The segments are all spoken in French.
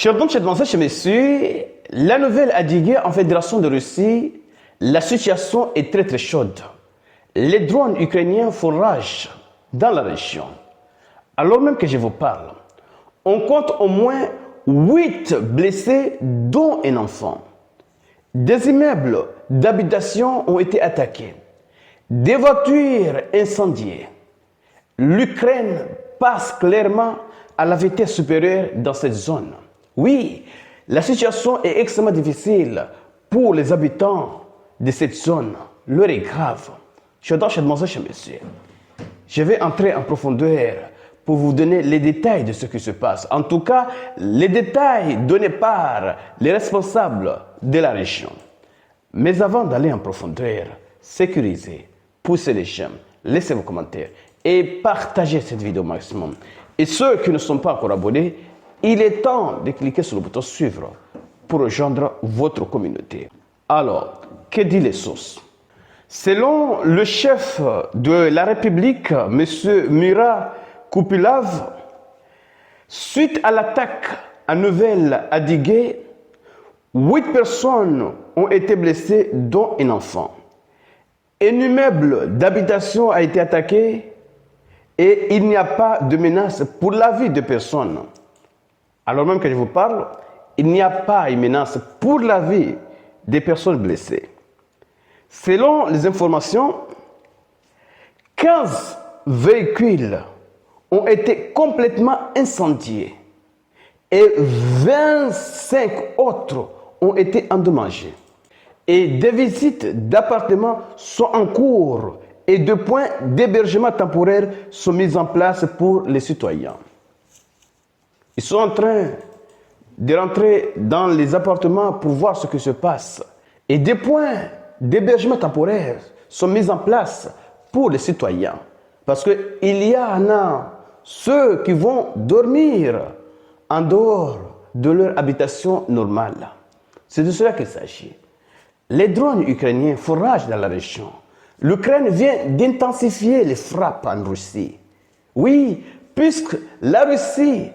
Chers messieurs, la nouvelle a digué en Fédération de Russie, la situation est très chaude. Les drones ukrainiens font rage dans la région. Alors même que je vous parle, on compte au moins 8 blessés, dont un enfant. Des immeubles d'habitation ont été attaqués. Des voitures incendiées. L'Ukraine passe clairement à la vitesse supérieure dans cette zone. Oui, la situation est extrêmement difficile pour les habitants de cette zone. L'heure est grave. Chers messieurs, je vais entrer en profondeur pour vous donner les détails de ce qui se passe. En tout cas, les détails donnés par les responsables de la région. Mais avant d'aller en profondeur, sécurisez, poussez les j'aime, laissez vos commentaires et partagez cette vidéo au maximum. Et ceux qui ne sont pas encore abonnés, il est temps de cliquer sur le bouton suivre pour rejoindre votre communauté. Alors, que dit les sources? Selon le chef de la République, M. Murat Kupilov, suite à l'attaque à Nouvelle-Adigé, 8 personnes ont été blessées, dont un enfant. Un immeuble d'habitation a été attaqué et il n'y a pas de menace pour la vie de personne. Alors même que je vous parle, il n'y a pas une menace pour la vie des personnes blessées. Selon les informations, 15 véhicules ont été complètement incendiés et 25 autres ont été endommagés. Et des visites d'appartements sont en cours et 2 points d'hébergement temporaire sont mis en place pour les citoyens. Ils sont en train de rentrer dans les appartements pour voir ce qui se passe. Et 2 points d'hébergement temporaire sont mis en place pour les citoyens. Parce qu'il y en a ceux qui vont dormir en dehors de leur habitation normale. C'est de cela qu'il s'agit. Les drones ukrainiens font rage dans la région. L'Ukraine vient d'intensifier les frappes en Russie. Oui, puisque la Russie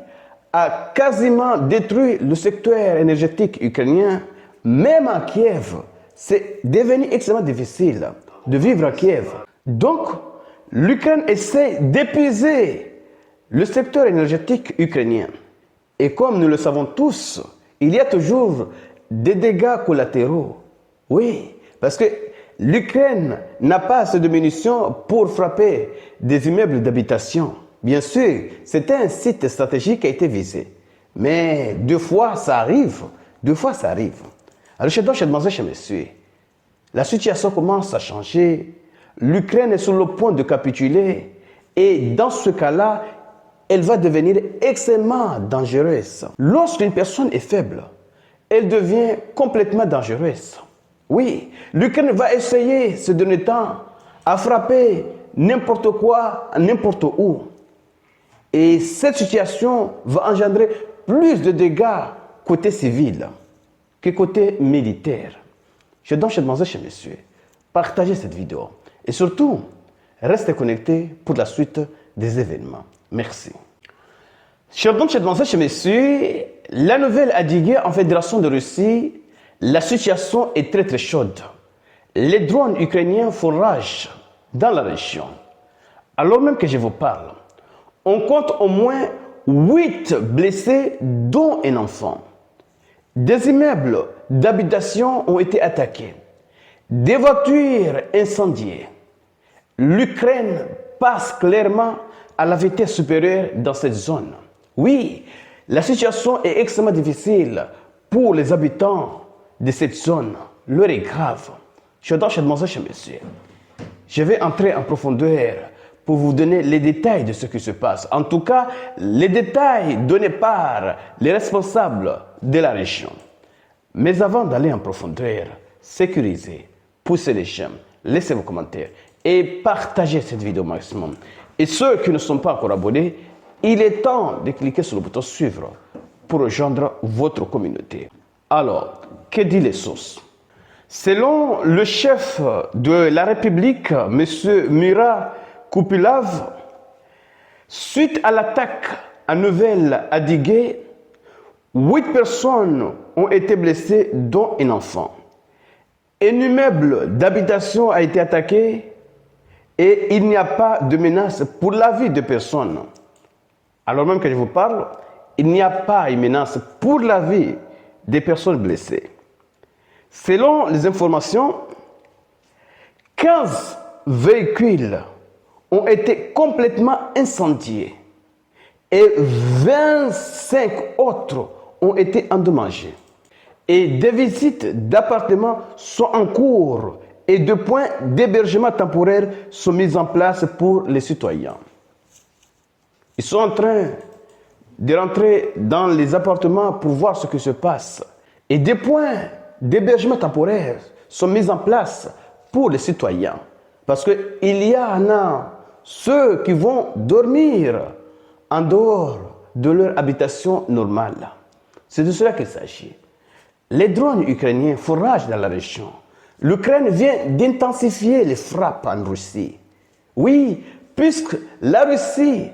a quasiment détruit le secteur énergétique ukrainien, même à Kiev, c'est devenu extrêmement difficile de vivre à Kiev. Donc, l'Ukraine essaie d'épuiser le secteur énergétique ukrainien. Et comme nous le savons tous, il y a toujours des dégâts collatéraux. Oui, parce que l'Ukraine n'a pas assez de munitions pour frapper des immeubles d'habitation. Bien sûr, c'est un site stratégique qui a été visé. Mais 2 fois, ça arrive. 2 fois, ça arrive. Alors, chez messieurs, la situation commence à changer. L'Ukraine est sur le point de capituler. Et dans ce cas-là, elle va devenir extrêmement dangereuse. Lorsqu'une personne est faible, elle devient complètement dangereuse. Oui, l'Ukraine va essayer ces derniers temps à frapper n'importe quoi, n'importe où. Et cette situation va engendrer plus de dégâts côté civil que côté militaire. Je donc chez messieurs, partagez cette vidéo. Et surtout, restez connectés pour la suite des événements. Merci. Chers messieurs, la nouvelle a digué en Fédération de Russie, la situation est très chaude. Les drones ukrainiens font rage dans la région. Alors même que je vous parle, on compte au moins 8 blessés, dont un enfant. Des immeubles d'habitation ont été attaqués. Des voitures incendiées. L'Ukraine passe clairement à la vitesse supérieure dans cette zone. Oui, la situation est extrêmement difficile pour les habitants de cette zone. L'heure est grave. Chers messieurs, je vais entrer en profondeur pour vous donner les détails de ce qui se passe. En tout cas, les détails donnés par les responsables de la région. Mais avant d'aller en profondeur, sécurisez, poussez les j'aime, laissez vos commentaires et partagez cette vidéo au maximum. Et ceux qui ne sont pas encore abonnés, il est temps de cliquer sur le bouton suivre pour rejoindre votre communauté. Alors, que dit les sources? Selon le chef de la République, M. Murat Kupilov, suite à l'attaque à Nouvelle-Adigé, 8 personnes ont été blessées, dont un enfant. Un immeuble d'habitation a été attaqué et il n'y a pas de menace pour la vie de personne. Alors même que je vous parle, il n'y a pas une menace pour la vie des personnes blessées. Selon les informations, 15 véhicules ont été complètement incendiés et 25 autres ont été endommagés. Et des visites d'appartements sont en cours et des points d'hébergement temporaire sont mis en place pour les citoyens. Ils sont en train de rentrer dans les appartements pour voir ce qui se passe. Et des points d'hébergement temporaire sont mis en place pour les citoyens. Parce qu'il y en a ceux qui vont dormir en dehors de leur habitation normale. C'est de cela qu'il s'agit. Les drones ukrainiens foragent dans la région. L'Ukraine vient d'intensifier les frappes en Russie. Oui, puisque la Russie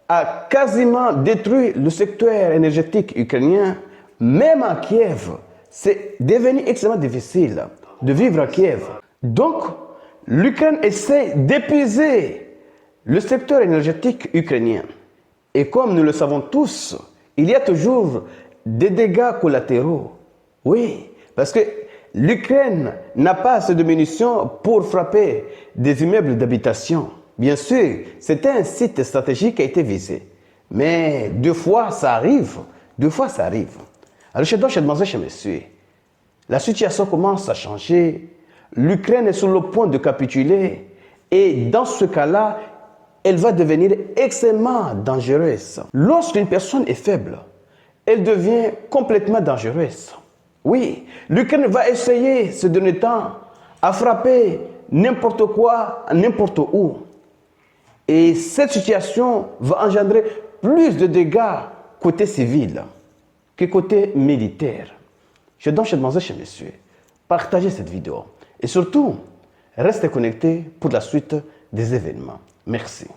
a quasiment détruit le secteur énergétique ukrainien, même à Kiev, c'est devenu extrêmement difficile de vivre à Kiev. Donc, l'Ukraine essaie d'épuiser le secteur énergétique ukrainien. Et comme nous le savons tous, il y a toujours des dégâts collatéraux. Oui, parce que l'Ukraine n'a pas assez de munitions pour frapper des immeubles d'habitation. Bien sûr, c'était un site stratégique qui a été visé. Mais deux fois, ça arrive. Alors, je dois demander chez messieurs, la situation commence à changer. L'Ukraine est sur le point de capituler. Et dans ce cas-là, elle va devenir extrêmement dangereuse. Lorsqu'une personne est faible, elle devient complètement dangereuse. Oui, l'Ukraine va essayer ce dernier temps à frapper n'importe quoi, n'importe où. Et cette situation va engendrer plus de dégâts côté civil que côté militaire. Je donc demander chez messieurs, partagez cette vidéo et surtout, restez connectés pour la suite des événements. Merci.